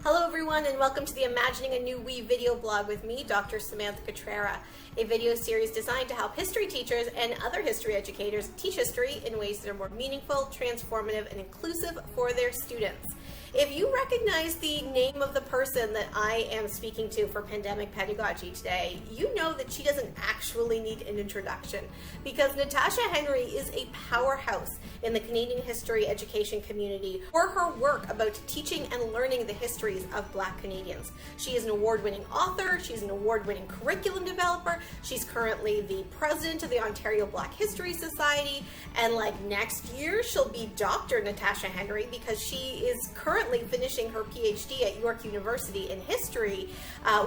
Hello everyone and welcome to the Imagining a New We video blog with me, Dr. Samantha Cutrara, a video series designed to help history teachers and other history educators teach history in ways that are more meaningful, transformative, and inclusive for their students. If you recognize the name of the person that I am speaking to for Pandemic Pedagogy today, you know that she doesn't actually need an introduction because Natasha Henry is a powerhouse in the Canadian history education community for her work about teaching and learning the histories of Black Canadians. She is an award-winning author, she's an award-winning curriculum developer, she's currently the president of the Ontario Black History Society, and next year she'll be Dr. Natasha Henry because she is currently finishing her PhD at York University in history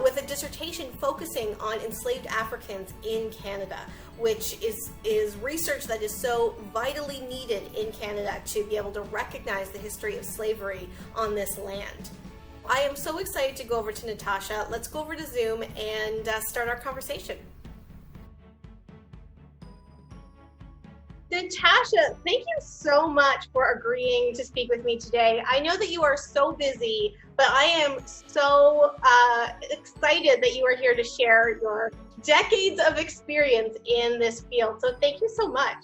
with a dissertation focusing on enslaved Africans in Canada, which is research that is so vitally needed in Canada to be able to recognize the history of slavery on this land. I am so excited to go over to Natasha. Let's go over to Zoom and start our conversation. Natasha, thank you so much for agreeing to speak with me today. I know that you are so busy, but I am so excited that you are here to share your decades of experience in this field. So thank you so much.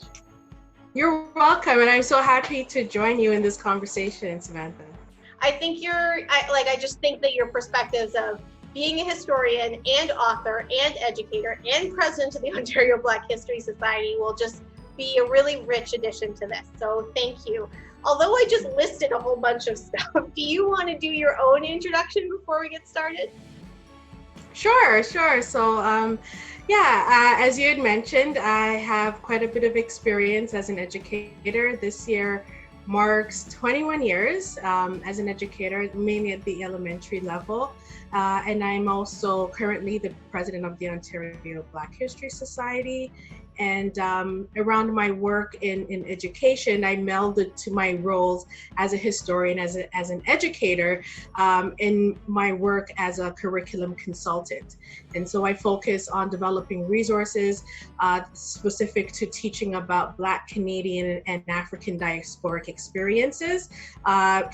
You're welcome, and I'm so happy to join you in this conversation, Samantha. I think I just think that your perspectives of being a historian and author and educator and president of the Ontario Black History Society will just be a really rich addition to this. So thank you. Although I just listed a whole bunch of stuff, do you want to do your own introduction before we get started? Sure. So, as you had mentioned, I have quite a bit of experience as an educator. This year marks 21 years as an educator, mainly at the elementary level. And I'm also currently the president of the Ontario Black History Society. And around my work in education, I melded to my roles as a historian, as an educator, in my work as a curriculum consultant. And so I focus on developing resources specific to teaching about Black, Canadian, and African diasporic experiences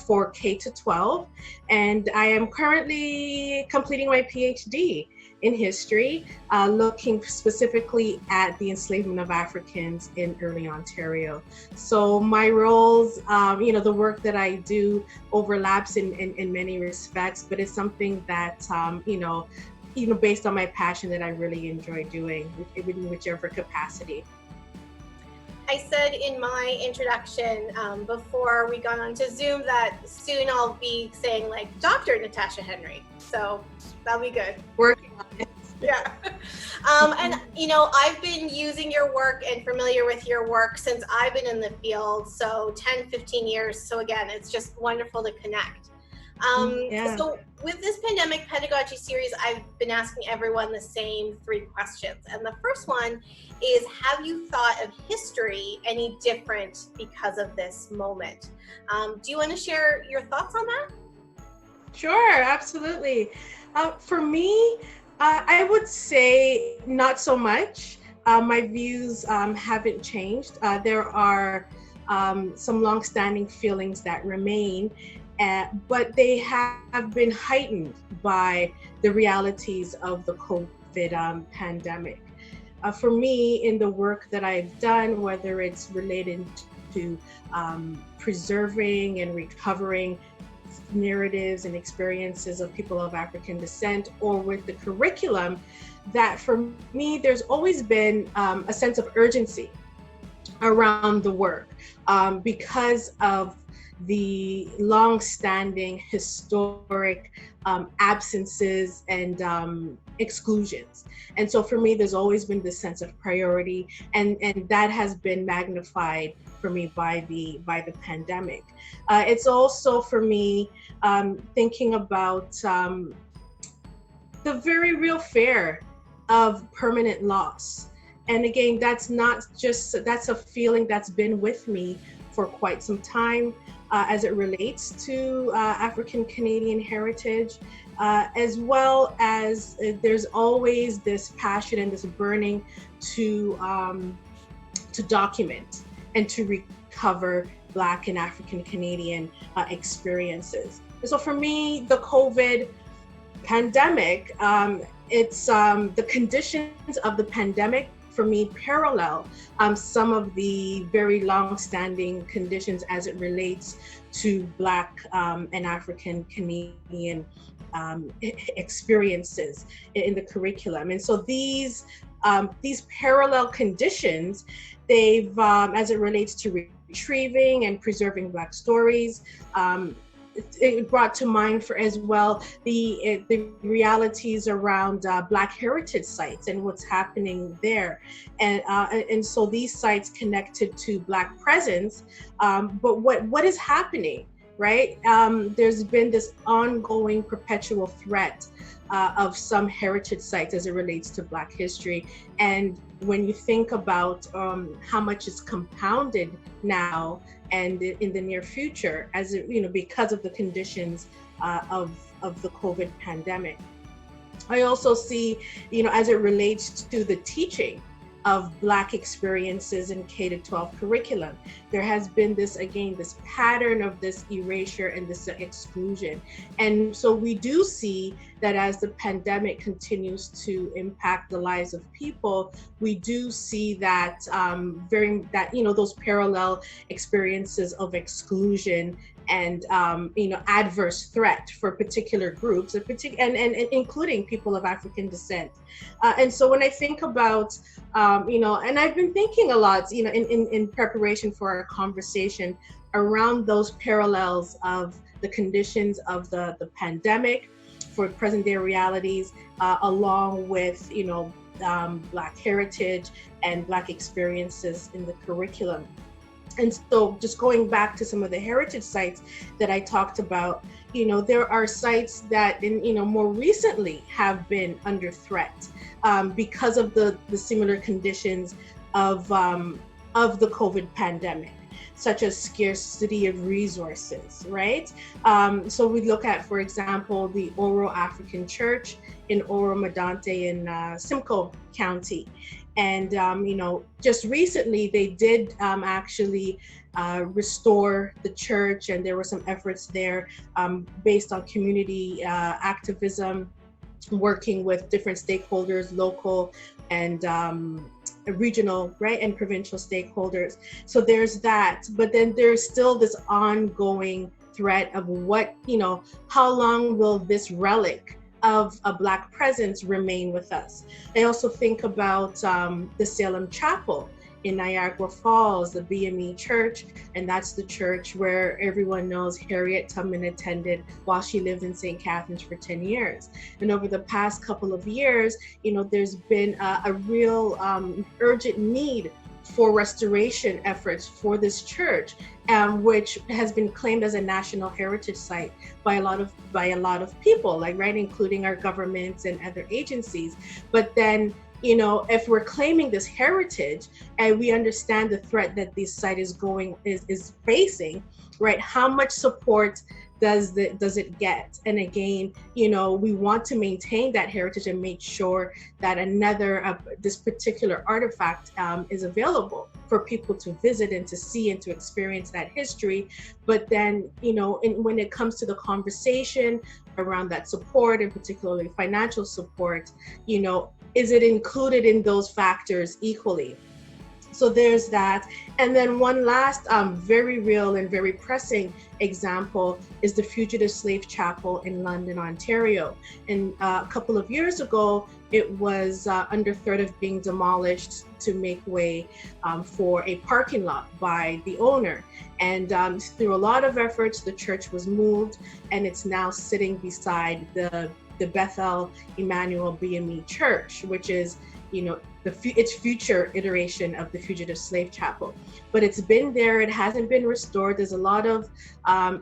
for K-12. And I am currently completing my PhD in history, looking specifically at the enslavement of Africans in early Ontario. So my roles, the work that I do overlaps in many respects, but it's something that, based on my passion that I really enjoy doing in whichever capacity. I said in my introduction before we got onto Zoom that soon I'll be saying Dr. Natasha Henry. So that'll be good. Working on it. Yeah. And I've been using your work and familiar with your work since I've been in the field. So 10, 15 years. So again, it's just wonderful to connect. So with this Pandemic Pedagogy series, I've been asking everyone the same 3 questions. And the first one is, have you thought of history any different because of this moment? Do you want to share your thoughts on that? Sure, absolutely. For me, I would say not so much. My views haven't changed. There are some longstanding feelings that remain, but they have been heightened by the realities of the COVID pandemic. For me, in the work that I've done, whether it's related to preserving and recovering narratives and experiences of people of African descent, or with the curriculum, that for me, there's always been a sense of urgency around the work because of the long-standing historic absences and exclusions. And so for me, there's always been this sense of priority, and that has been magnified for me by the pandemic. It's also for me thinking about the very real fear of permanent loss. And again, that's a feeling that's been with me for quite some time as it relates to African Canadian heritage, as well as there's always this passion and this burning to document and to recover Black and African Canadian experiences. And so for me, the COVID pandemic, it's the conditions of the pandemic for me parallel some of the very long-standing conditions as it relates to Black and African Canadian experiences in the curriculum. And so these parallel conditions, they've, as it relates to retrieving and preserving Black stories, it brought to mind for as well the realities around Black heritage sites and what's happening there, and so these sites connected to Black presence, but what is happening, right? There's been this ongoing perpetual threat of some heritage sites as it relates to Black history, and when you think about how much is compounded now and in the near future, as it, because of the conditions of the COVID pandemic. I also see, as it relates to the teaching of Black experiences in K-12 curriculum, there has been this pattern of this erasure and this exclusion. And so we do see that as the pandemic continues to impact the lives of people, we do see that those parallel experiences of exclusion and adverse threat for particular groups, and including people of African descent. And so when I think about, and I've been thinking a lot, in preparation for our conversation around those parallels of the conditions of the pandemic for present day realities, along with, Black heritage and Black experiences in the curriculum. And so just going back to some of the heritage sites that I talked about, there are sites that more recently have been under threat because of the similar conditions of the COVID pandemic, such as scarcity of resources, right? So we look at, for example, the Oro African Church in Oro Medante in Simcoe County. And, just recently they did actually restore the church, and there were some efforts there based on community activism, working with different stakeholders, local and regional, right, and provincial stakeholders. So there's that, but then there's still this ongoing threat of how long will this relic of a Black presence remain with us. I also think about the Salem Chapel in Niagara Falls, the BME Church, and that's the church where everyone knows Harriet Tubman attended while she lived in St. Catharines for 10 years. And over the past couple of years, there's been a real urgent need for restoration efforts for this church, which has been claimed as a national heritage site by a lot of people, right, including our governments and other agencies. But then, if we're claiming this heritage and we understand the threat that this site is facing, right, how much support does it get? And again, we want to maintain that heritage and make sure that this particular artifact is available for people to visit and to see and to experience that history. But then, when it comes to the conversation around that support, and particularly financial support, is it included in those factors equally? So there's that. And then one last very real and very pressing example is the Fugitive Slave Chapel in London, Ontario. And a couple of years ago, it was under threat of being demolished to make way for a parking lot by the owner. And through a lot of efforts, the church was moved, and it's now sitting beside the Bethel Emmanuel BME Church, which is, its future iteration of the Fugitive Slave Chapel. But it's been there, it hasn't been restored. There's a lot of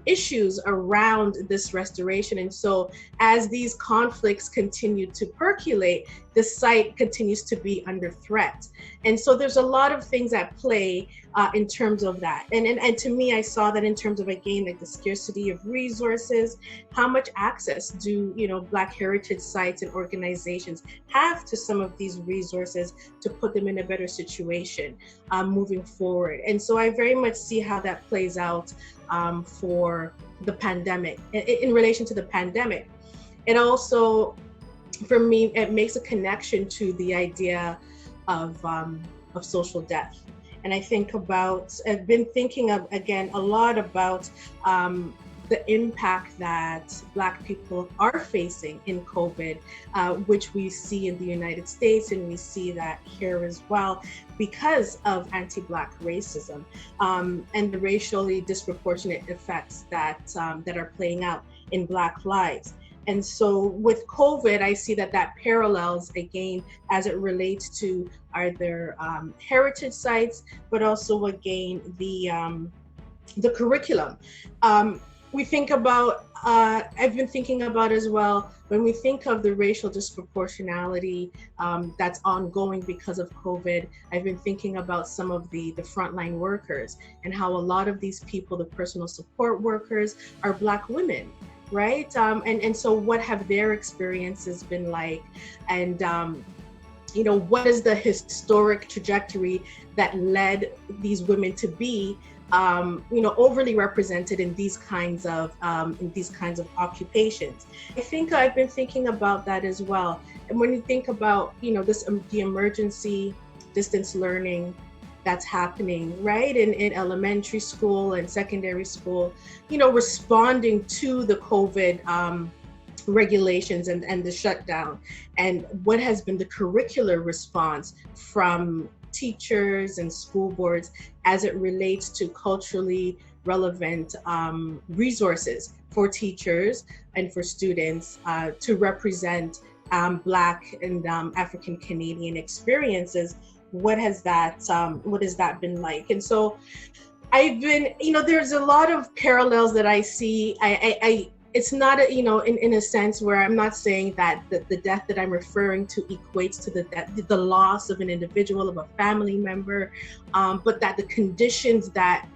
issues around this restoration. And so as these conflicts continue to percolate, the site continues to be under threat. And so there's a lot of things at play in terms of that. And to me, I saw that in terms of, again, like the scarcity of resources, how much access do, Black heritage sites and organizations have to some of these resources, was to put them in a better situation moving forward. And so I very much see how that plays out for the pandemic. In relation to the pandemic, it also, for me, it makes a connection to the idea of social death. And I've been thinking again a lot about the impact that Black people are facing in COVID, which we see in the United States, and we see that here as well because of anti-Black racism and the racially disproportionate effects that are playing out in Black lives. And so with COVID, I see that parallels again as it relates to either heritage sites, but also again the curriculum. We think about, I've been thinking about as well, when we think of the racial disproportionality that's ongoing because of COVID, I've been thinking about some of the frontline workers and how a lot of these people, the personal support workers, are Black women. Right? And so what have their experiences been like? And, what is the historic trajectory that led these women to be, overly represented in these kinds of occupations? I think I've been thinking about that as well. And when you think about, the emergency distance learning that's happening, right, in elementary school and secondary school, responding to the COVID regulations and the shutdown, and what has been the curricular response from teachers and school boards as it relates to culturally relevant resources for teachers and for students to represent Black and African Canadian experiences. What has that been like? And so I've been, there's a lot of parallels that I see. It's not, in a sense where I'm not saying that the death that I'm referring to equates to the loss of an individual, of a family member, but that the conditions that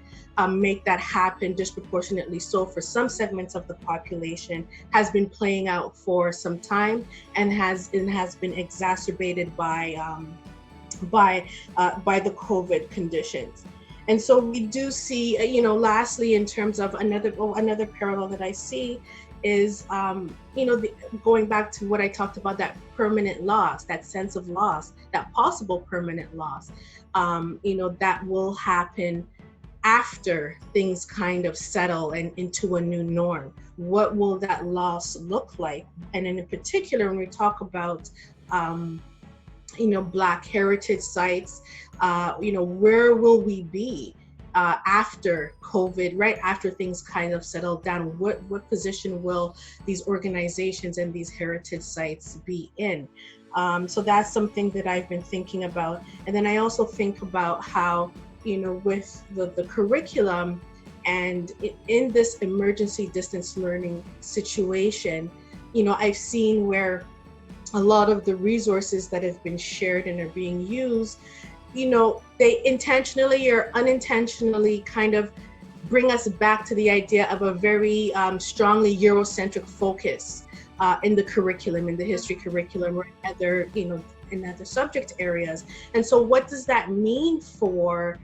make that happen disproportionately so for some segments of the population has been playing out for some time and has been exacerbated by the COVID conditions. And so we do see, lastly, in terms of another parallel that I see is, going back to what I talked about, that permanent loss, that sense of loss, that possible permanent loss, that will happen after things kind of settle and into a new norm. What will that loss look like? And in particular, when we talk about Black heritage sites, where will we be after COVID, right after things kind of settle down? What position will these organizations and these heritage sites be in? So that's something that I've been thinking about. And then I also think about how, with the curriculum and in this emergency distance learning situation, I've seen where a lot of the resources that have been shared and are being used, they intentionally or unintentionally kind of bring us back to the idea of a very strongly Eurocentric focus in the curriculum, in the history curriculum, or in other subject areas. And so what does that mean for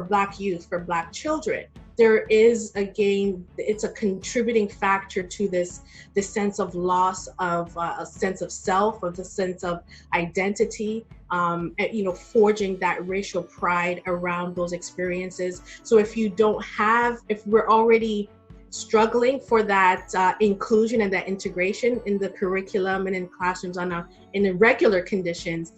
Black youth, for Black children? There is, again, it's a contributing factor to this sense of loss of a sense of self, of the sense of identity, forging that racial pride around those experiences. So if we're already struggling for that inclusion and that integration in the curriculum and in classrooms in the regular conditions,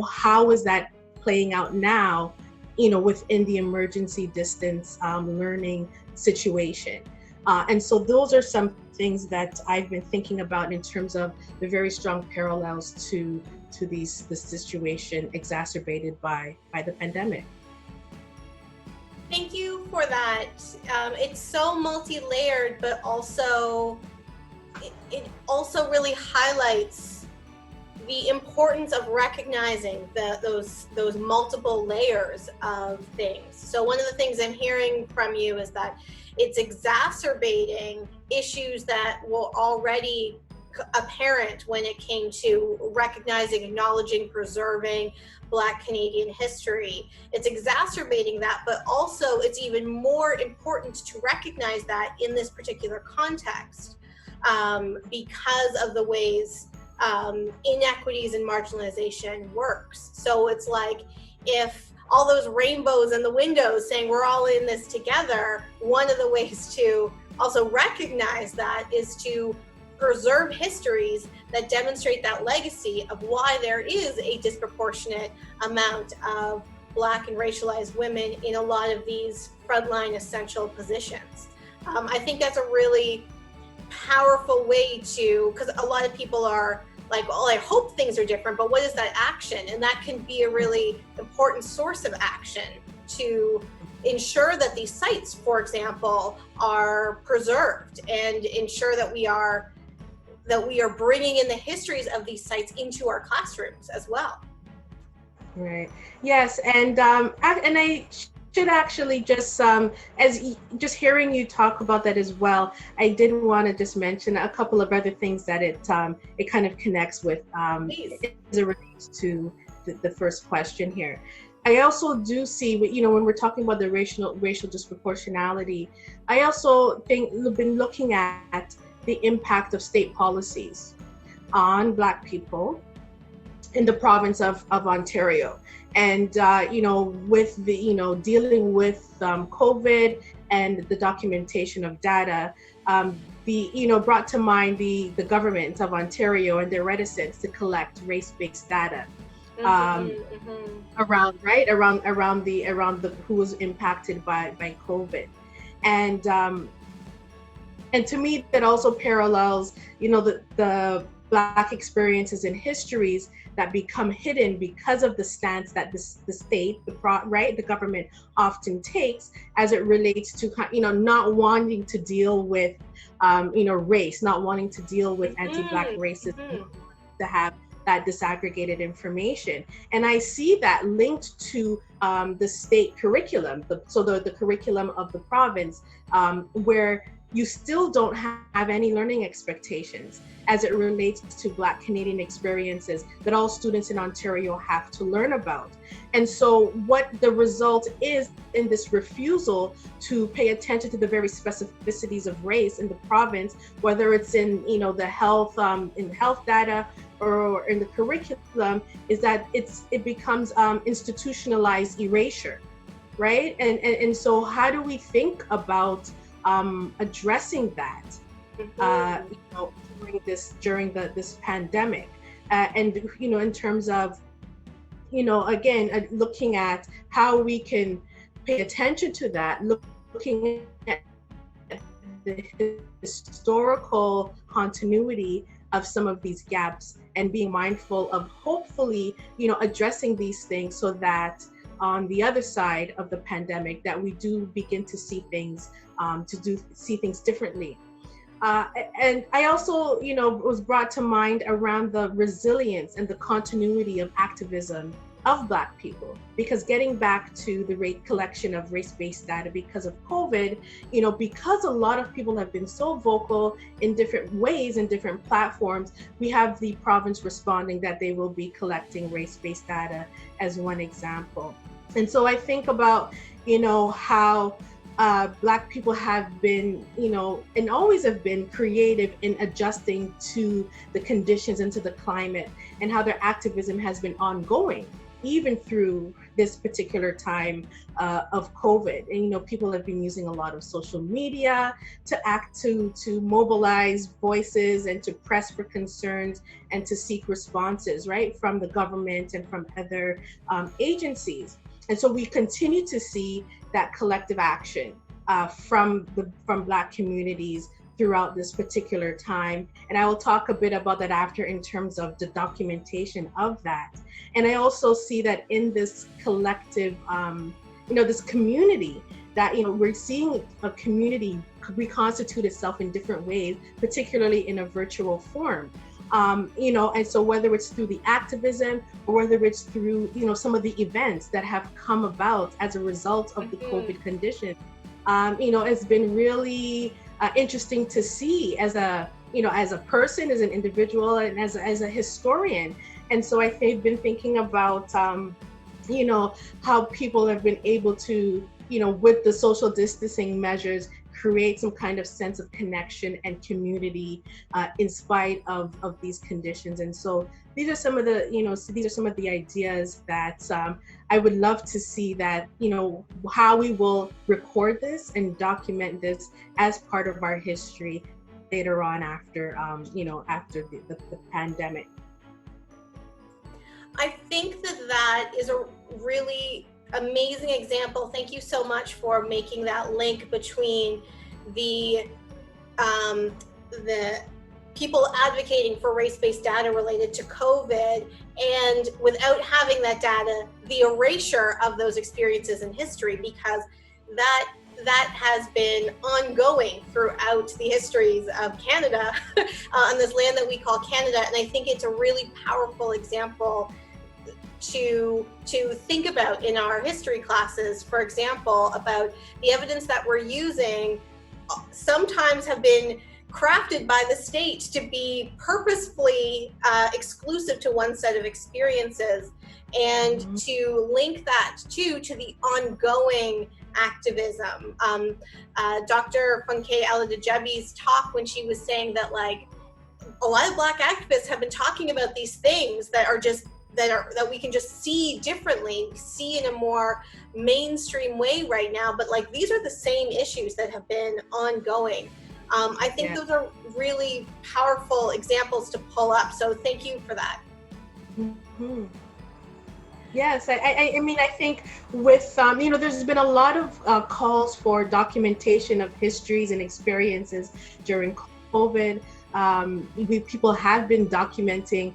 how is that playing out now, within the emergency distance learning situation? And so those are some things that I've been thinking about in terms of the very strong parallels to this situation exacerbated by the pandemic. Thank you for that. It's so multi-layered, but also it also really highlights the importance of recognizing those multiple layers of things. So one of the things I'm hearing from you is that it's exacerbating issues that were already apparent when it came to recognizing, acknowledging, preserving Black Canadian history. It's exacerbating that, but also it's even more important to recognize that in this particular context, because of the ways inequities and marginalization works. So it's like, if all those rainbows in the windows saying we're all in this together, one of the ways to also recognize that is to preserve histories that demonstrate that legacy of why there is a disproportionate amount of Black and racialized women in a lot of these frontline essential positions. I think that's a really powerful way to, because a lot of people are like, well, I hope things are different, but what is that action? And that can be a really important source of action to ensure that these sites, for example, are preserved, and ensure that we are bringing in the histories of these sites into our classrooms as well. Right. Yes, and I should actually just just hearing you talk about that as well, I did want to just mention a couple of other things that it kind of connects with as it relates to the first question here. I also do see, when we're talking about the racial disproportionality, I also think we've been looking at the impact of state policies on Black people in the province of Ontario. And, with the, dealing with COVID and the documentation of data, brought to mind the government of Ontario and their reticence to collect race-based data around the who was impacted by COVID. And to me, that also parallels, the Black experiences and histories that become hidden because of the stance that the state, the government often takes as it relates to, not wanting to deal with, race, not wanting to deal with anti-Black racism, to have that disaggregated information. And I see that linked to the state curriculum, the curriculum of the province, where you still don't have any learning expectations as it relates to Black Canadian experiences that all students in Ontario have to learn about. And so what the result is in this refusal to pay attention to the very specificities of race in the province, whether it's in the health data or in the curriculum, is that it becomes institutionalized erasure, right? And so how do we think about addressing that during this pandemic, and in terms of again looking at how we can pay attention to that, looking at the historical continuity of some of these gaps, and being mindful of hopefully addressing these things so that on the other side of the pandemic that we do begin to see things see things differently. And I also, was brought to mind around the resilience and the continuity of activism of Black people, because getting back to the collection of race-based data because of COVID, because a lot of people have been so vocal in different ways and different platforms, we have the province responding that they will be collecting race-based data as one example. And so I think about, how Black people have been, and always have been creative in adjusting to the conditions and to the climate, and how their activism has been ongoing, even through this particular time of COVID. And, people have been using a lot of social media to mobilize voices and to press for concerns and to seek responses, right, from the government and from other agencies. And so we continue to see that collective action from Black communities throughout this particular time. And I will talk a bit about that after in terms of the documentation of that. And I also see that in this collective, this community that, we're seeing a community reconstitute itself in different ways, particularly in a virtual form. And so whether it's through the activism or whether it's through, some of the events that have come about as a result of the COVID condition, it's been really interesting to see as a as a person, as an individual, and as a historian. And so I've been thinking about, how people have been able to, with the social distancing measures, create some kind of sense of connection and community in spite of these conditions. And so these are some of the, these are some of the ideas that I would love to see, that, how we will record this and document this as part of our history later on after, after the pandemic. I think that is a really amazing example. Thank you so much for making that link between the people advocating for race-based data related to COVID, and without having that data, the erasure of those experiences in history, because that has been ongoing throughout the histories of Canada on this land that we call Canada. And I think it's a really powerful example to think about in our history classes, for example, about the evidence that we're using sometimes have been crafted by the state to be purposefully exclusive to one set of experiences, and to link that to the ongoing activism. Dr. Funke Aladejebi's talk, when she was saying that, like, a lot of Black activists have been talking about these things that we can just see differently, see in a more mainstream way right now, but like these are the same issues that have been ongoing. I think those are really powerful examples to pull up, so thank you for that. Mm-hmm. Yes, I mean, I think with, there's been a lot of calls for documentation of histories and experiences during COVID. People have been documenting,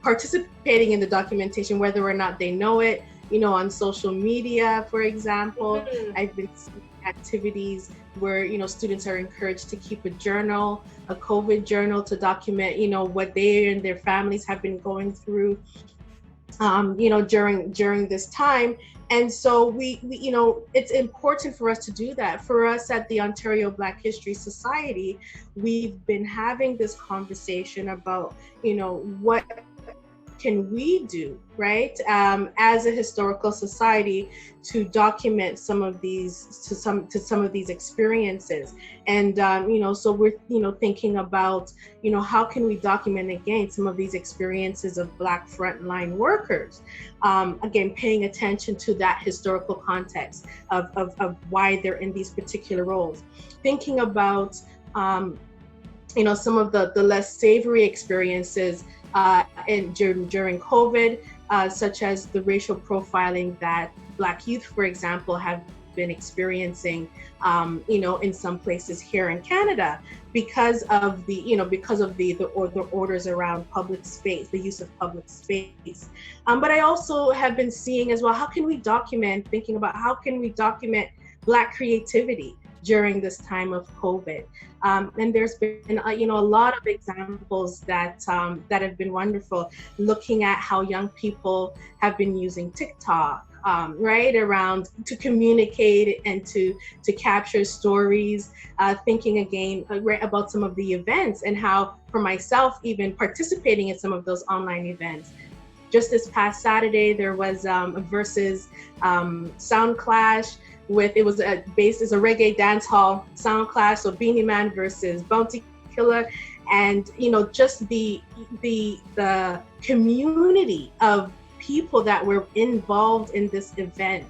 participating in the documentation, whether or not they know it, on social media, for example. I've been seeing activities where, students are encouraged to keep a journal, a COVID journal, to document, what they and their families have been going through, during this time. And so we, it's important for us to do that. For us at the Ontario Black History Society, we've been having this conversation about, what can we do, right, as a historical society, to document some of these experiences. And so we're thinking about how can we document again some of these experiences of Black frontline workers, again paying attention to that historical context of why they're in these particular roles, thinking about some of the less savory experiences during COVID, such as the racial profiling that Black youth, for example, have been experiencing, in some places here in Canada, because of the orders around public space, the use of public space. But I also have been seeing as well, thinking about how can we document Black creativity during this time of COVID. And there's been a lot of examples that have been wonderful, looking at how young people have been using TikTok, right, around to communicate and to capture stories, thinking again about some of the events, and how, for myself, even participating in some of those online events. Just this past Saturday, there was a Versus sound clash. It was based as a reggae dance hall sound clash, so Beanie Man versus Bounty Killer, and just the community of people that were involved in this event.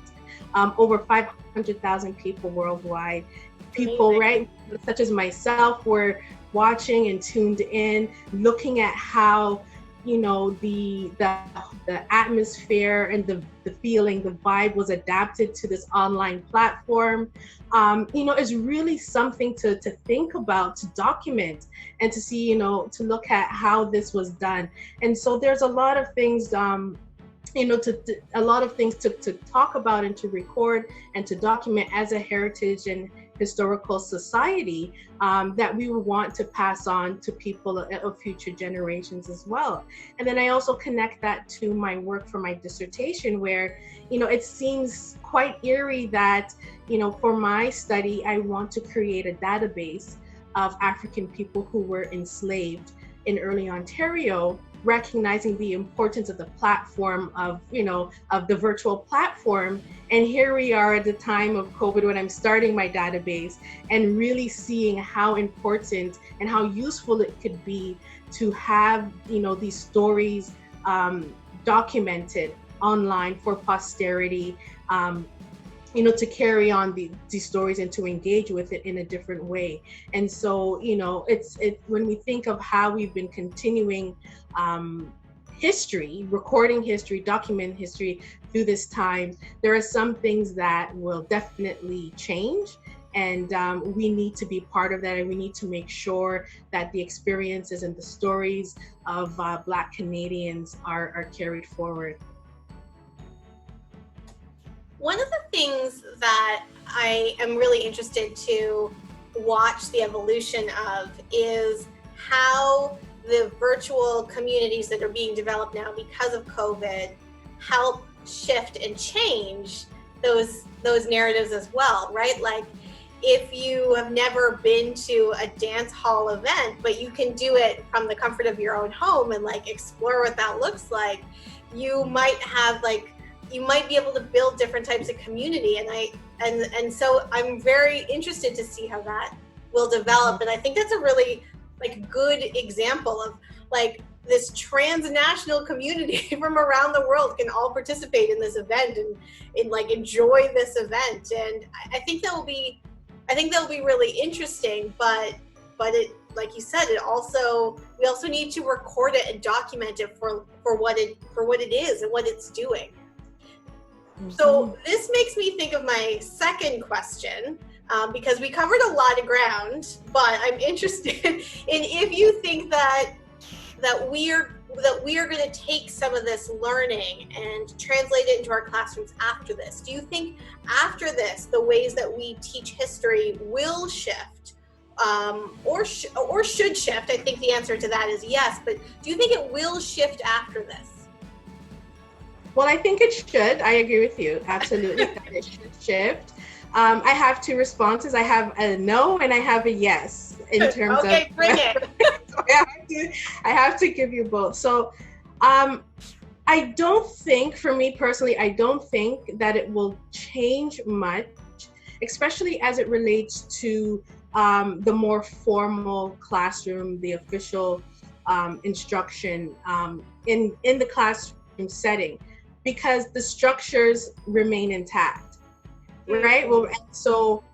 Over 500,000 people worldwide. People, right, such as myself, were watching and tuned in, looking at how the atmosphere and the feeling, the vibe was adapted to this online platform. Is really something to think about, to document, and to see, to look at how this was done. And so there's a lot of things, a lot of things to talk about and to record and to document as a heritage and historical society, that we would want to pass on to people of future generations as well. And then I also connect that to my work for my dissertation, where it seems quite eerie that for my study I want to create a database of African people who were enslaved in early Ontario, recognizing the importance of the platform of, of the virtual platform. And here we are at the time of COVID when I'm starting my database and really seeing how important and how useful it could be to have, these stories documented online for posterity, to carry on these stories and to engage with it in a different way. And so, it's when we think of how we've been continuing history, recording history, documenting history through this time, there are some things that will definitely change. And we need to be part of that, and we need to make sure that the experiences and the stories of Black Canadians are carried forward. One of the things that I am really interested to watch the evolution of is how the virtual communities that are being developed now because of COVID help shift and change those narratives as well, right? Like, if you have never been to a dance hall event, but you can do it from the comfort of your own home and like explore what that looks like, you might be able to build different types of community. And so I'm very interested to see how that will develop. And I think that's a really good example of this transnational community from around the world can all participate in this event and enjoy this event. And I think that will be really interesting, but it, like you said, we also need to record it and document it for what it is and what it's doing. Mm-hmm. So this makes me think of my second question, because we covered a lot of ground, but I'm interested in if you think that we are going to take some of this learning and translate it into our classrooms after this. Do you think after this, the ways that we teach history will shift, or should shift? I think the answer to that is yes, but do you think it will shift after this? Well, I think it should. I agree with you. Absolutely, that it should shift. I have two responses. I have a no and I have a yes in terms of. Okay, bring it. So I have to give you both. So I don't think, for me personally, I don't think that it will change much, especially as it relates to the more formal classroom, the official instruction in the classroom setting, because the structures remain intact, right? Well, so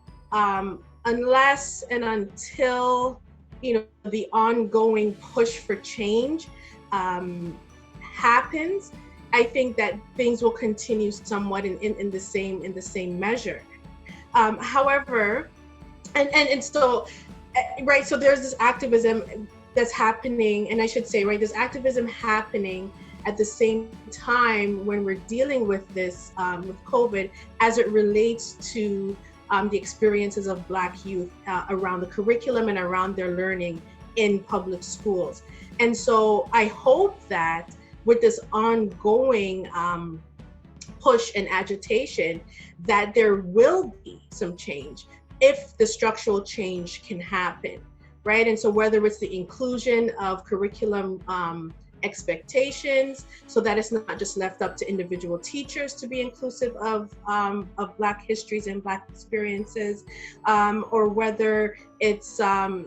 unless and until the ongoing push for change happens, I think that things will continue somewhat in the same measure. However, and so right, so there's this activism that's happening, and I should say, right, this activism happening at the same time when we're dealing with this with COVID, as it relates to the experiences of Black youth around the curriculum and around their learning in public schools. And so I hope that with this ongoing push and agitation, that there will be some change if the structural change can happen, right? And so whether it's the inclusion of curriculum expectations, so that it's not just left up to individual teachers to be inclusive of Black histories and Black experiences, or whether it's other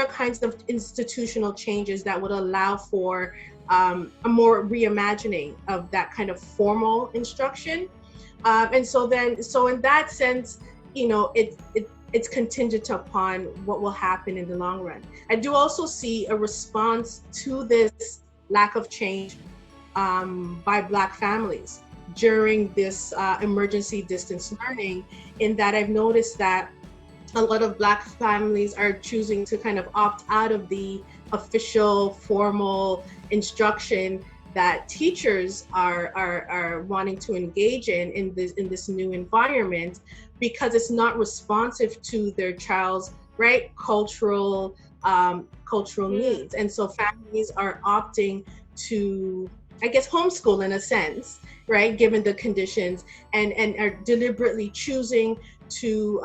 kinds of institutional changes that would allow for a more reimagining of that kind of formal instruction. And so in that sense, it's contingent upon what will happen in the long run. I do also see a response to this lack of change by Black families during this emergency distance learning, in that I've noticed that a lot of Black families are choosing to kind of opt out of the official formal instruction that teachers are wanting to engage in this new environment, because it's not responsive to their child's cultural needs. And so families are opting to, I guess, homeschool in a sense, right, given the conditions, and are deliberately choosing to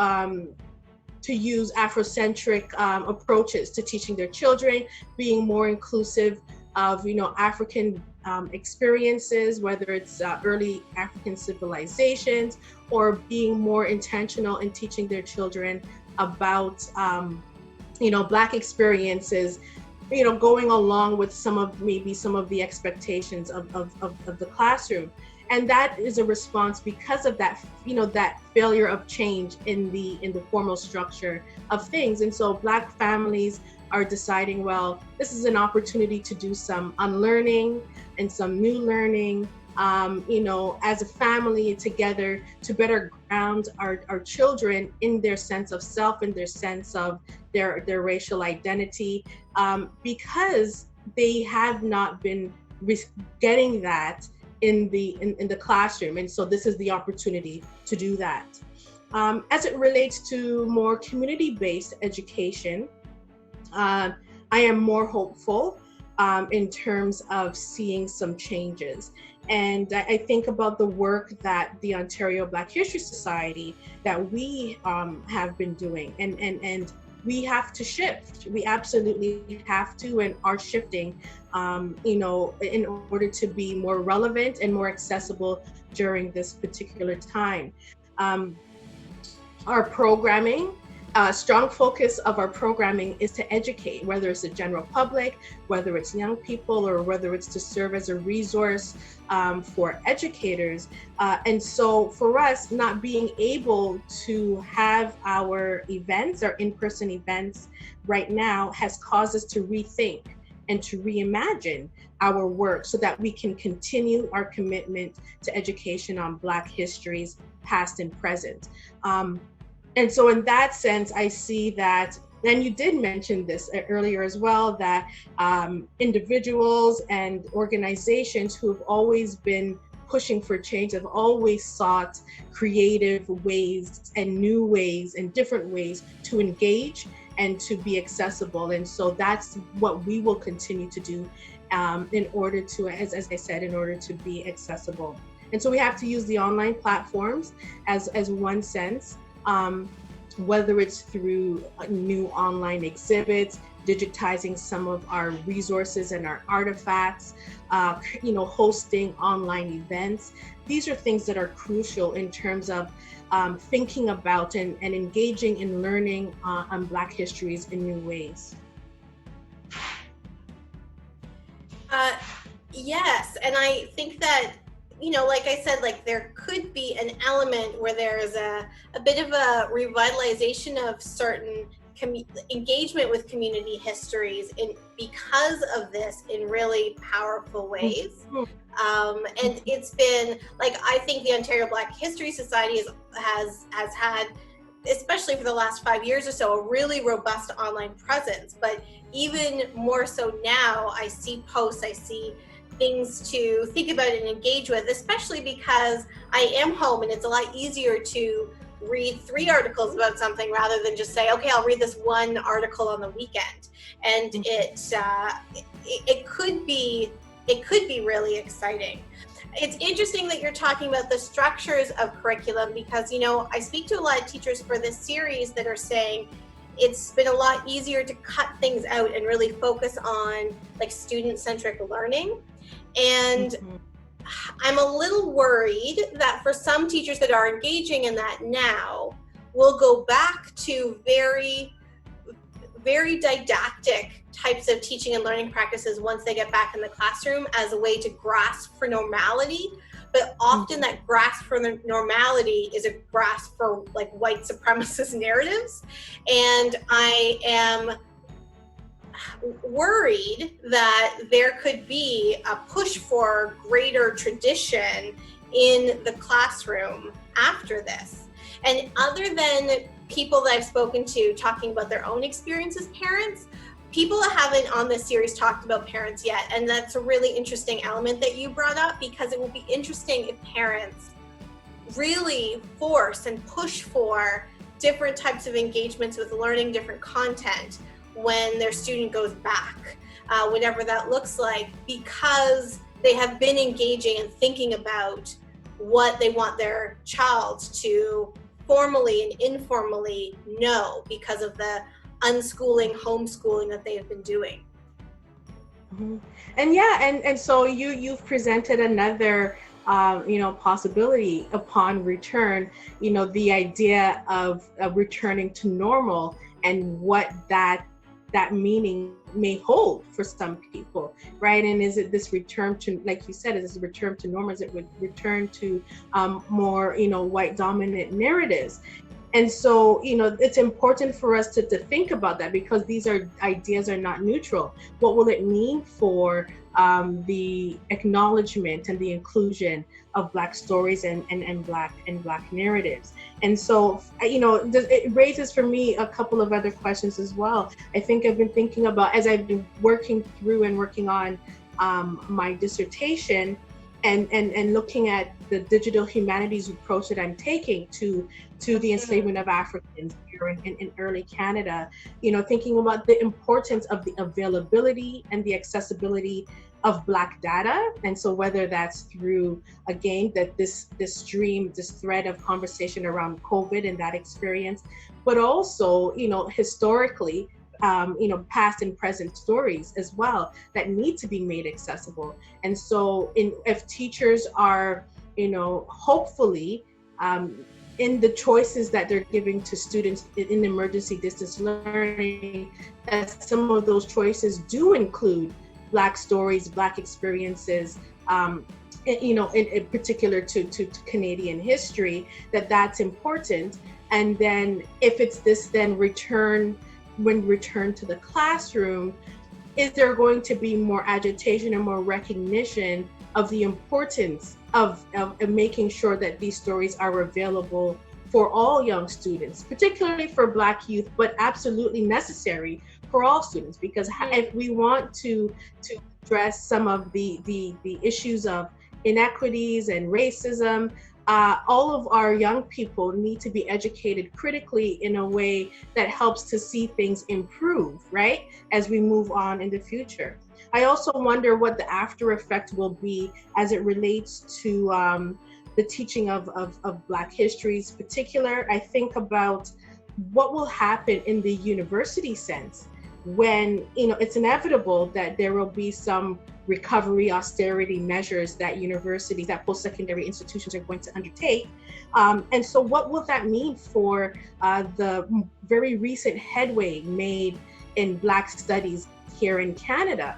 to use Afrocentric approaches to teaching their children, being more inclusive of, African experiences, whether it's early African civilizations, or being more intentional in teaching their children about, Black experiences, going along with some of the expectations of the classroom. And that is a response because of that, that failure of change in the formal structure of things. And so Black families are deciding, well, this is an opportunity to do some unlearning and some new learning, as a family together, to better ground our children in their sense of self, in their sense of their racial identity, because they have not been getting that in the classroom. And so this is the opportunity to do that. As it relates to more community-based education, I am more hopeful in terms of seeing some changes. And I think about the work that the Ontario Black History Society, that we have been doing, and we have to shift. We absolutely have to, and are shifting, in order to be more relevant and more accessible during this particular time. Our programming, strong focus of our programming is to educate, whether it's the general public, whether it's young people, or whether it's to serve as a resource for educators. And so for us, not being able to have our events, our in-person events right now, has caused us to rethink and to reimagine our work so that we can continue our commitment to education on Black histories, past and present. And so in that sense, I see that, and you did mention this earlier as well, that individuals and organizations who have always been pushing for change have always sought creative ways and new ways and different ways to engage and to be accessible. And so that's what we will continue to do in order to, as I said, in order to be accessible. And so we have to use the online platforms as one sense, whether it's through new online exhibits, digitizing some of our resources and our artifacts, hosting online events. These are things that are crucial in terms of thinking about and engaging in learning on Black histories in new ways. Yes, and I think that, like I said, there could be an element where there's a bit of a revitalization of certain engagement with community histories because of this in really powerful ways. And it's been, I think the Ontario Black History Society has had, especially for the last 5 years or so, a really robust online presence. But even more so now, I see posts, I see things to think about and engage with, especially because I am home and it's a lot easier to read 3 articles about something rather than just say, okay, I'll read this one article on the weekend. And it could be really exciting. It's interesting that you're talking about the structures of curriculum, because I speak to a lot of teachers for this series that are saying it's been a lot easier to cut things out and really focus on student-centric learning. And I'm a little worried that for some teachers that are engaging in that now, we'll go back to very, very didactic types of teaching and learning practices once they get back in the classroom as a way to grasp for normality. But often that grasp for the normality is a grasp for white supremacist narratives. And I am worried that there could be a push for greater tradition in the classroom after this. And other than people that I've spoken to talking about their own experience as parents, people haven't on this series talked about parents yet. And that's a really interesting element that you brought up, because it will be interesting if parents really force and push for different types of engagements with learning different content when their student goes back, whatever that looks like, because they have been engaging and thinking about what they want their child to formally and informally know because of the unschooling, homeschooling that they have been doing. Mhm. And yeah, and so you've presented another possibility upon return, the idea of returning to normal and what that meaning may hold for some people, right? And is it this return to, like you said, is it a return to normal? Is it return to more, white dominant narratives? And so, it's important for us to think about that, because these ideas are not neutral. What will it mean for the acknowledgement and the inclusion of Black stories and Black narratives? And so, it raises for me a couple of other questions as well. I think I've been thinking about, as I've been working through and working on my dissertation, and looking at the digital humanities approach that I'm taking to the enslavement of Africans here in early Canada, thinking about the importance of the availability and the accessibility of Black data. And so whether that's through, again, that this thread of conversation around COVID and that experience, but also, historically, past and present stories as well that need to be made accessible. And so if teachers are, hopefully, in the choices that they're giving to students in emergency distance learning, that some of those choices do include Black stories, Black experiences, in particular to Canadian history, that's important. And then if it's this then return to the classroom, is there going to be more agitation and more recognition of the importance of making sure that these stories are available for all young students, particularly for Black youth, but absolutely necessary for all students? Because if we want to address some of the issues of inequities and racism, all of our young people need to be educated critically in a way that helps to see things improve, right, as we move on in the future. I also wonder what the after effect will be as it relates to the teaching of Black histories. Particular, I think about what will happen in the university sense when, it's inevitable that there will be some recovery austerity measures that universities, that post-secondary institutions are going to undertake. And so what will that mean for the very recent headway made in Black studies here in Canada?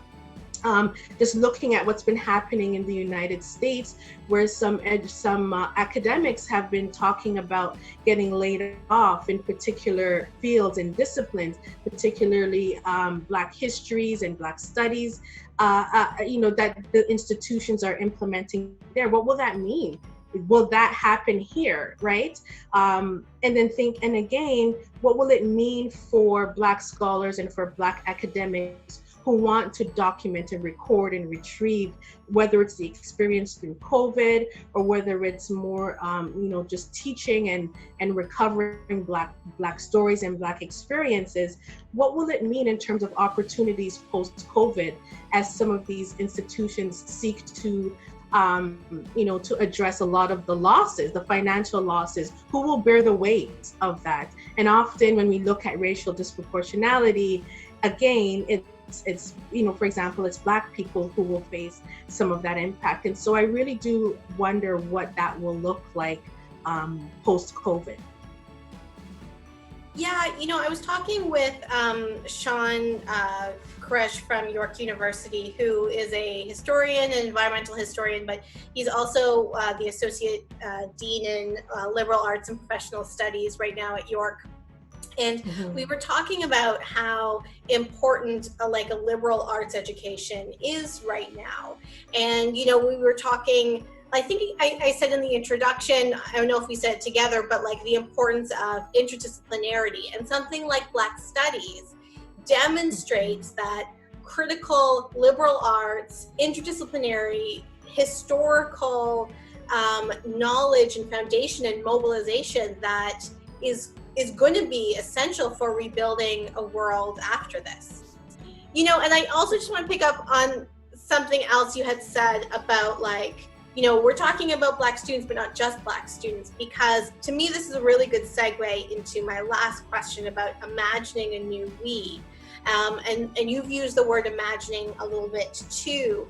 Just looking at what's been happening in the United States, where some academics have been talking about getting laid off in particular fields and disciplines, particularly Black histories and Black studies, that the institutions are implementing there. What will that mean? Will that happen here, right? And then and again, what will it mean for Black scholars and for Black academics who want to document and record and retrieve, whether it's the experience through COVID or whether it's more, just teaching and recovering Black stories and Black experiences? What will it mean in terms of opportunities post-COVID as some of these institutions seek to to address a lot of the losses, the financial losses? Who will bear the weight of that? And often when we look at racial disproportionality, again, it's for example, it's Black people who will face some of that impact. And so I really do wonder what that will look like post-COVID. Yeah, I was talking with Sean Koresh from York University, who is a historian, an environmental historian, but he's also the associate dean in liberal arts and professional studies right now at York. And we were talking about how important a liberal arts education is right now. And, we were talking, I think I said in the introduction, I don't know if we said it together, but the importance of interdisciplinarity, and something like Black studies demonstrates that critical liberal arts, interdisciplinary, historical knowledge and foundation and mobilization that is going to be essential for rebuilding a world after this. And I also just want to pick up on something else you had said about we're talking about Black students, but not just Black students, because to me, this is a really good segue into my last question about imagining a new we. And you've used the word imagining a little bit too.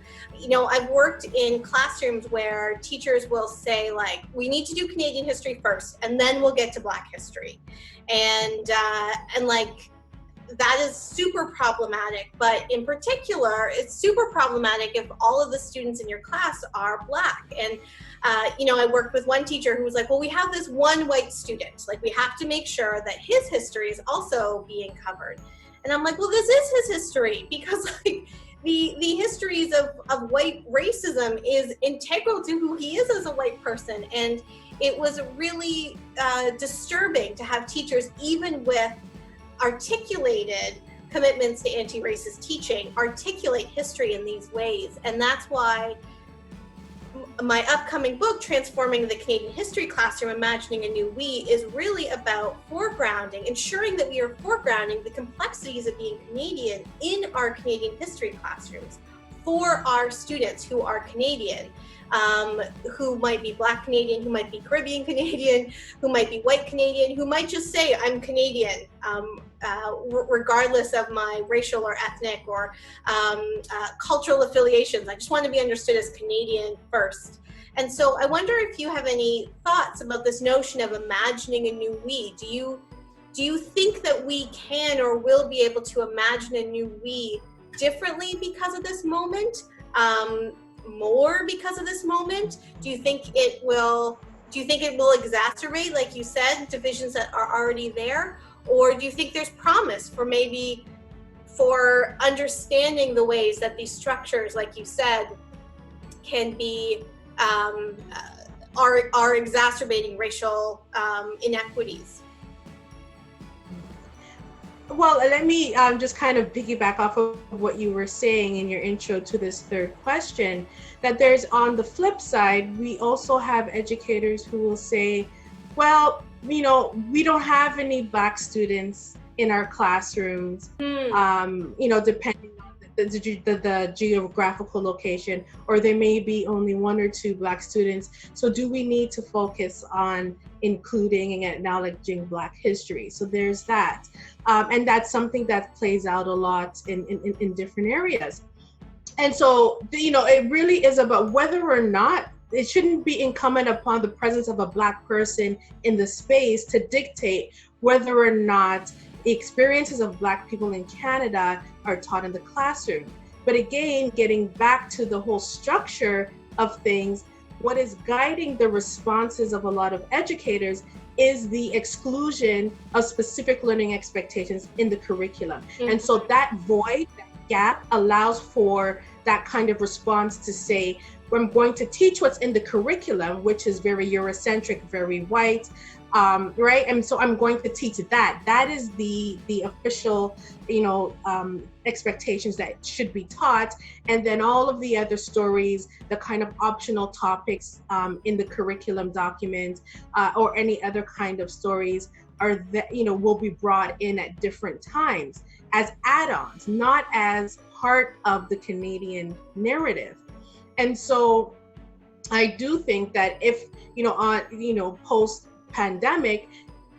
I've worked in classrooms where teachers will say, like, we need to do Canadian history first, and then we'll get to Black history. And like, that is super problematic. But in particular, it's super problematic if all of the students in your class are Black. And I worked with one teacher who was like, well, we have this one white student. Like, we have to make sure that his history is also being covered. And I'm like, well, this is his history, because like the histories of white racism is integral to who he is as a white person. And it was really disturbing to have teachers, even with articulated commitments to anti-racist teaching, articulate history in these ways. And that's why my upcoming book, Transforming the Canadian History Classroom, Imagining a New We, is really about foregrounding, ensuring that we are foregrounding the complexities of being Canadian in our Canadian history classrooms for our students who are Canadian, who might be Black Canadian, who might be Caribbean Canadian, who might be white Canadian, who might just say, I'm Canadian, regardless of my racial or ethnic or cultural affiliations. I just want to be understood as Canadian first. And so I wonder if you have any thoughts about this notion of imagining a new we. Do you think that we can or will be able to imagine a new we differently because of this moment? More because of this moment? Do you think it will exacerbate, like you said, divisions that are already there? Or do you think there's promise for understanding the ways that these structures, like you said, can be are exacerbating racial inequities? Well, let me just kind of piggyback off of what you were saying in your intro to this third question, that there's, on the flip side, we also have educators who will say, well, we don't have any Black students in our classrooms, depending on the geographical location, or there may be only 1 or 2 Black students. So do we need to focus on including and acknowledging Black history? So there's that. And that's something that plays out a lot in different areas. And so, it really is about whether or not, it shouldn't be incumbent upon the presence of a Black person in the space to dictate whether or not the experiences of Black people in Canada are taught in the classroom. But again, getting back to the whole structure of things, what is guiding the responses of a lot of educators is the exclusion of specific learning expectations in the curriculum. Mm-hmm. And so that void, that gap, allows for that kind of response to say, I'm going to teach what's in the curriculum, which is very Eurocentric, very white, right? And so I'm going to teach that. That is the official, expectations that should be taught. And then all of the other stories, the kind of optional topics in the curriculum document, or any other kind of stories are that, will be brought in at different times as add-ons, not as part of the Canadian narrative. And so I do think that if, post-pandemic,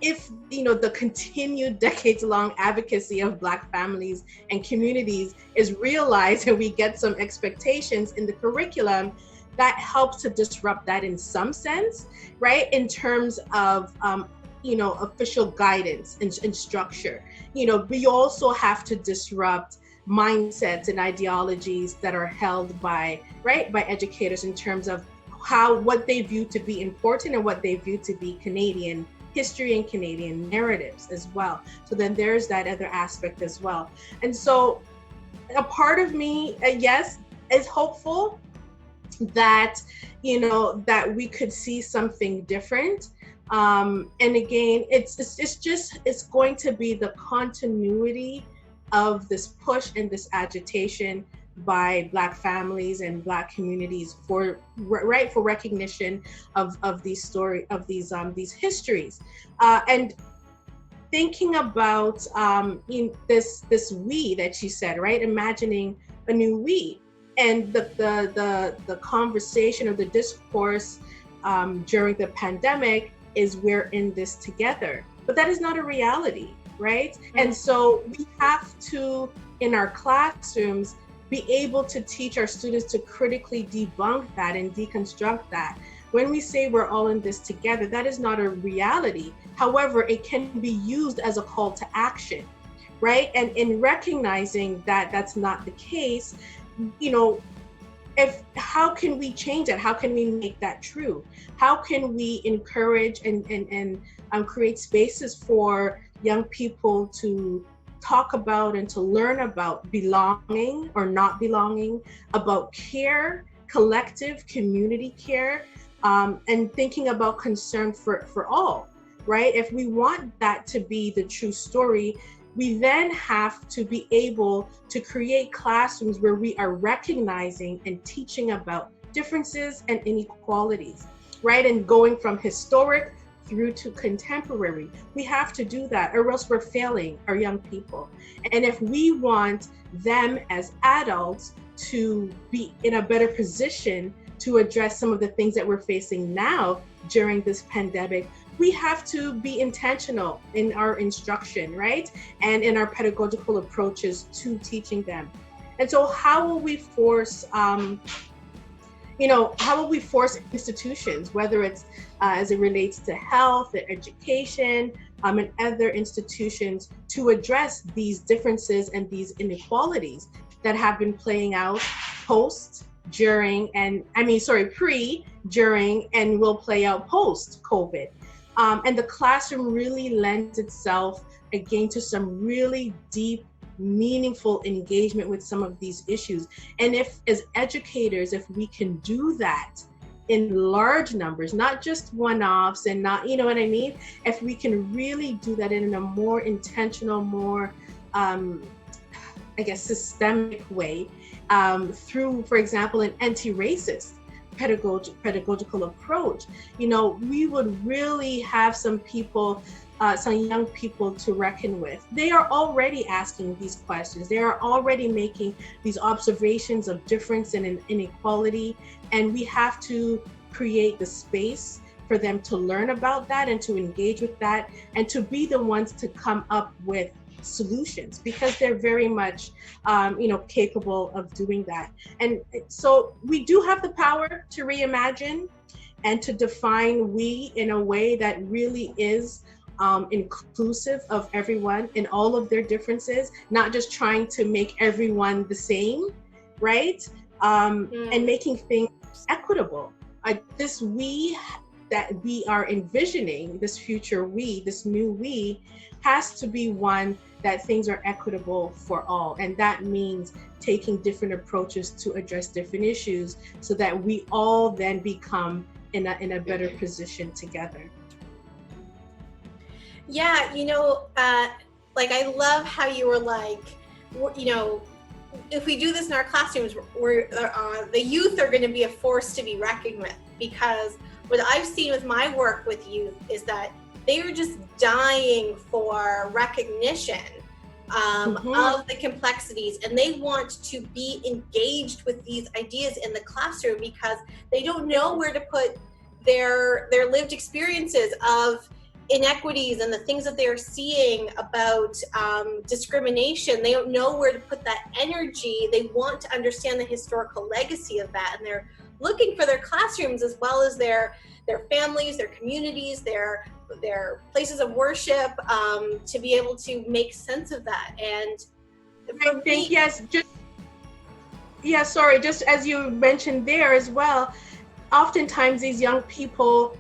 if, the continued decades-long advocacy of Black families and communities is realized and we get some expectations in the curriculum, that helps to disrupt that in some sense, right? In terms of, official guidance and structure. We also have to disrupt mindsets and ideologies that are held by educators in terms of what they view to be important and what they view to be Canadian history and Canadian narratives as well. So then there's that other aspect as well. And so a part of me, yes, is hopeful that, that we could see something different. And again, it's going to be the continuity of this push and this agitation by Black families and Black communities for recognition of these histories, and thinking about this we that you said, right? Imagining a new we, And the conversation or the discourse during the pandemic is we're in this together. But that is not a reality, right? And so we have to, in our classrooms, be able to teach our students to critically debunk that and deconstruct that. When we say we're all in this together, that is not a reality. However, it can be used as a call to action, right? And in recognizing that that's not the case, how can we change that? How can we make that true? How can we encourage and create spaces for young people to talk about and to learn about belonging or not belonging, about care, collective community care, and thinking about concern for all, right? If we want that to be the true story, we then have to be able to create classrooms where we are recognizing and teaching about differences and inequalities, right? And going from historic through to contemporary. We have to do that, or else we're failing our young people. And if we want them as adults to be in a better position to address some of the things that we're facing now during this pandemic, we have to be intentional in our instruction, right? And in our pedagogical approaches to teaching them. And so how will we force, institutions, whether it's as it relates to health and education and other institutions, to address these differences and these inequalities that have been playing out pre, during, and will play out post-COVID. And the classroom really lends itself again to some really deep, meaningful engagement with some of these issues. And if, as educators, if we can do that in large numbers, not just one-offs and not, you know what I mean? If we can really do that in a more intentional, more, systemic way, through, for example, an anti-racist pedagogical approach, we would really have some young people to reckon with. They are already asking these questions. They are already making these observations of difference and inequality, and we have to create the space for them to learn about that and to engage with that and to be the ones to come up with solutions, because they're very much capable of doing that. And so we do have the power to reimagine and to define we in a way that really is inclusive of everyone in all of their differences, not just trying to make everyone the same, right? And making things equitable. This we that we are envisioning, this future we, this new we, has to be one that things are equitable for all. And that means taking different approaches to address different issues so that we all then become in a better position together. Yeah, I love how you were like, if we do this in our classrooms, the youth are going to be a force to be reckoned with, because what I've seen with my work with youth is that they are just dying for recognition of the complexities, and they want to be engaged with these ideas in the classroom because they don't know where to put their lived experiences of inequities and the things that they're seeing about discrimination. They don't know where to put that energy. They want to understand the historical legacy of that, and they're looking for their classrooms as well as their families, their communities, their places of worship, to be able to make sense of that. And I think, just as you mentioned there as well, oftentimes these young people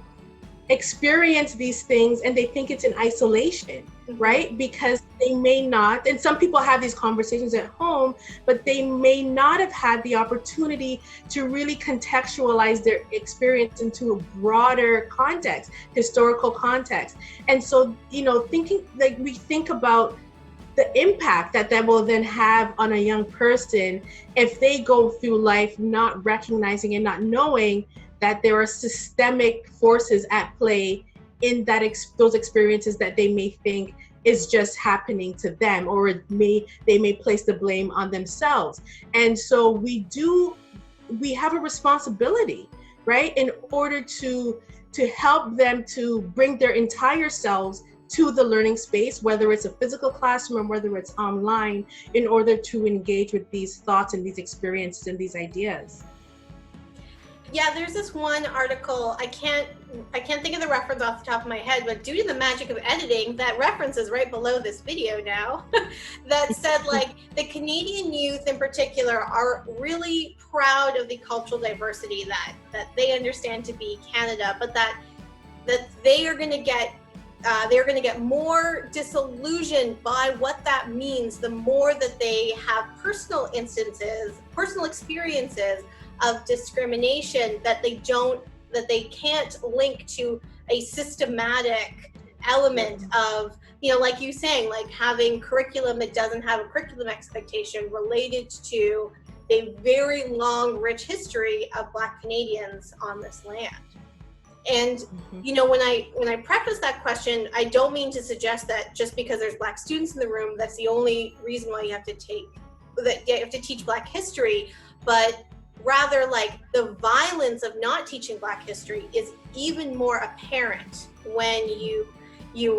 experience these things and they think it's in isolation, right? Because they may not, and some people have these conversations at home, but they may not have had the opportunity to really contextualize their experience into a broader context, historical context. And so, thinking, like, we think about the impact that will then have on a young person if they go through life not recognizing and not knowing that there are systemic forces at play in that those experiences that they may think is just happening to them, or they may place the blame on themselves. And so we have a responsibility, right, in order to help them to bring their entire selves to the learning space, whether it's a physical classroom or whether it's online, in order to engage with these thoughts and these experiences and these ideas. Yeah, there's this one article, I can't think of the reference off the top of my head, but due to the magic of editing, that reference is right below this video now, that said, like, the Canadian youth in particular are really proud of the cultural diversity that they understand to be Canada, but that they are going to get they're going to get more disillusioned by what that means the more that they have personal experiences of discrimination that they can't link to a systematic element of, like you saying, like having curriculum that doesn't have a curriculum expectation related to a very long, rich history of Black Canadians on this land. And when I preface that question, I don't mean to suggest that just because there's Black students in the room, that's the only reason why you have to teach Black history, but rather, like, the violence of not teaching Black history is even more apparent when you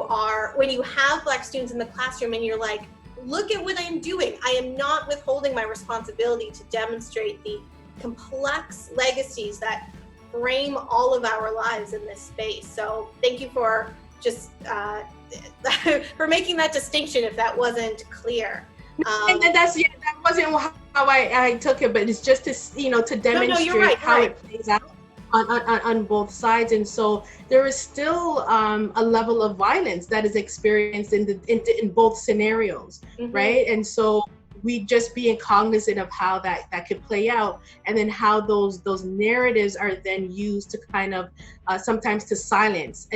have Black students in the classroom and you're like, look at what I'm doing. I am not withholding my responsibility to demonstrate the complex legacies that frame all of our lives in this space. So thank you for just for making that distinction if that wasn't clear. And that wasn't how I took it, but it's just to demonstrate how it plays out on both sides. And so there is still a level of violence that is experienced in both scenarios, right? And so we just being cognizant of how that could play out, and then how those narratives are then used to kind of sometimes to silence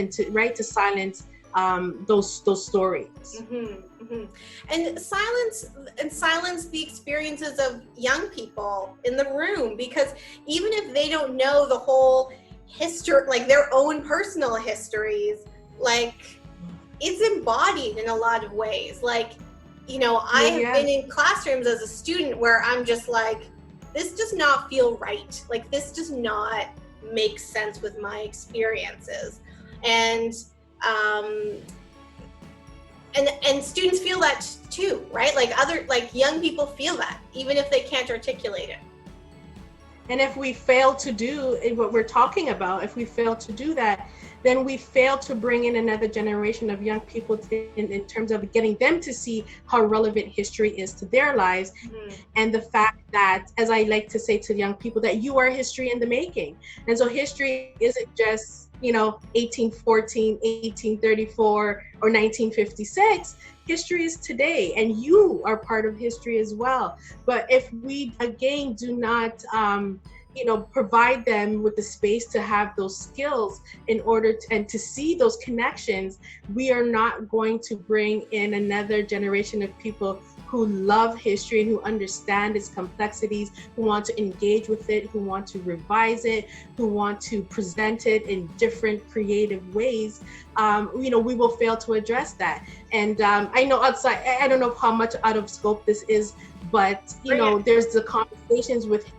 those stories. And silence the experiences of young people in the room, because even if they don't know the whole history, like their own personal histories, like, it's embodied in a lot of ways. Like, I have been in classrooms as a student where I'm just like, this does not feel right. Like, this does not make sense with my experiences. And students feel that too, right? Like young people feel that, even if they can't articulate it. And if we fail to do what we're talking about, if we fail to do that, then we fail to bring in another generation of young people in terms of getting them to see how relevant history is to their lives. And the fact that, as I like to say to young people, that you are history in the making. And so history isn't just 1814, 1834, or 1956. History is today, and you are part of history as well. But if we, again, do not, provide them with the space to have those skills in order to see those connections, we are not going to bring in another generation of people who love history and who understand its complexities, who want to engage with it, who want to revise it, who want to present it in different creative ways. We will fail to address that. And I know I don't know how much out of scope this is, but there's the conversations with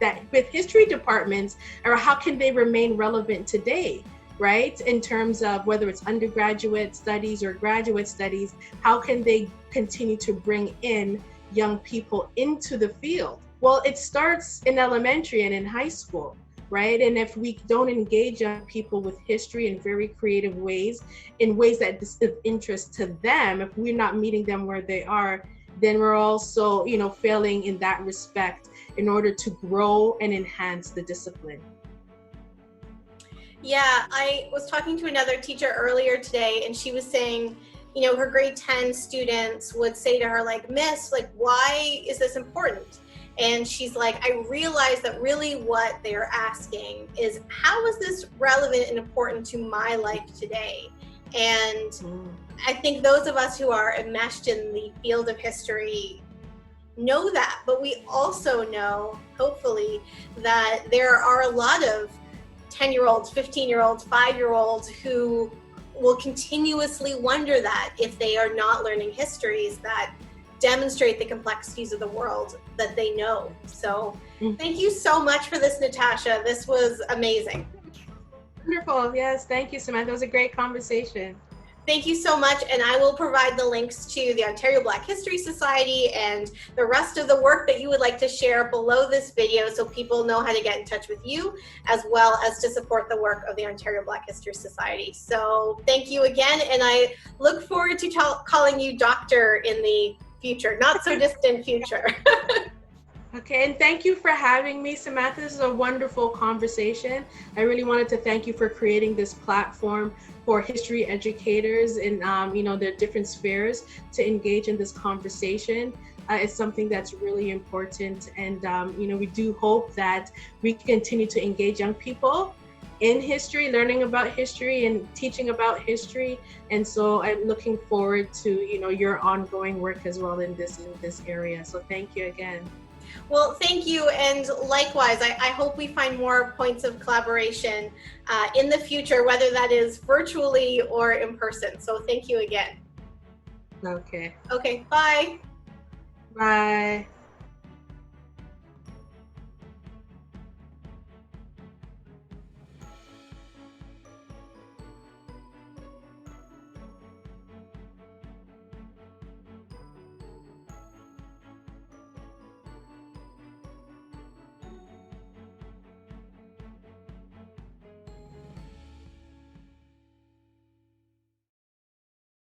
history departments, or how can they remain relevant today, right? In terms of whether it's undergraduate studies or graduate studies, how can they continue to bring in young people into the field? Well, it starts in elementary and in high school, right? And if we don't engage young people with history in very creative ways, in ways that is of interest to them, if we're not meeting them where they are, then we're also, failing in that respect in order to grow and enhance the discipline. Yeah, I was talking to another teacher earlier today, and she was saying, her grade 10 students would say to her, like, Miss, like, why is this important? And she's like, I realize that really what they're asking is, how is this relevant and important to my life today? And I think those of us who are enmeshed in the field of history know that, but we also know, hopefully, that there are a lot of 10-year-olds, 15-year-olds, 5-year-olds who will continuously wonder that if they are not learning histories that demonstrate the complexities of the world that they know. So thank you so much for this, Natasha. This was amazing. Wonderful. Yes, thank you, Samantha. It was a great conversation. Thank you so much, and I will provide the links to the Ontario Black History Society and the rest of the work that you would like to share below this video so people know how to get in touch with you, as well as to support the work of the Ontario Black History Society. So thank you again, and I look forward to calling you doctor in the future, not so distant future. Okay, and thank you for having me, Samantha. This is a wonderful conversation. I really wanted to thank you for creating this platform for history educators in their different spheres to engage in this conversation. It's something that's really important, and we do hope that we continue to engage young people in history, learning about history and teaching about history. And so I'm looking forward to your ongoing work as well in this area. So thank you again. Well, thank you, and likewise, I hope we find more points of collaboration in the future, whether that is virtually or in person. So thank you again. Okay. Okay, bye. Bye.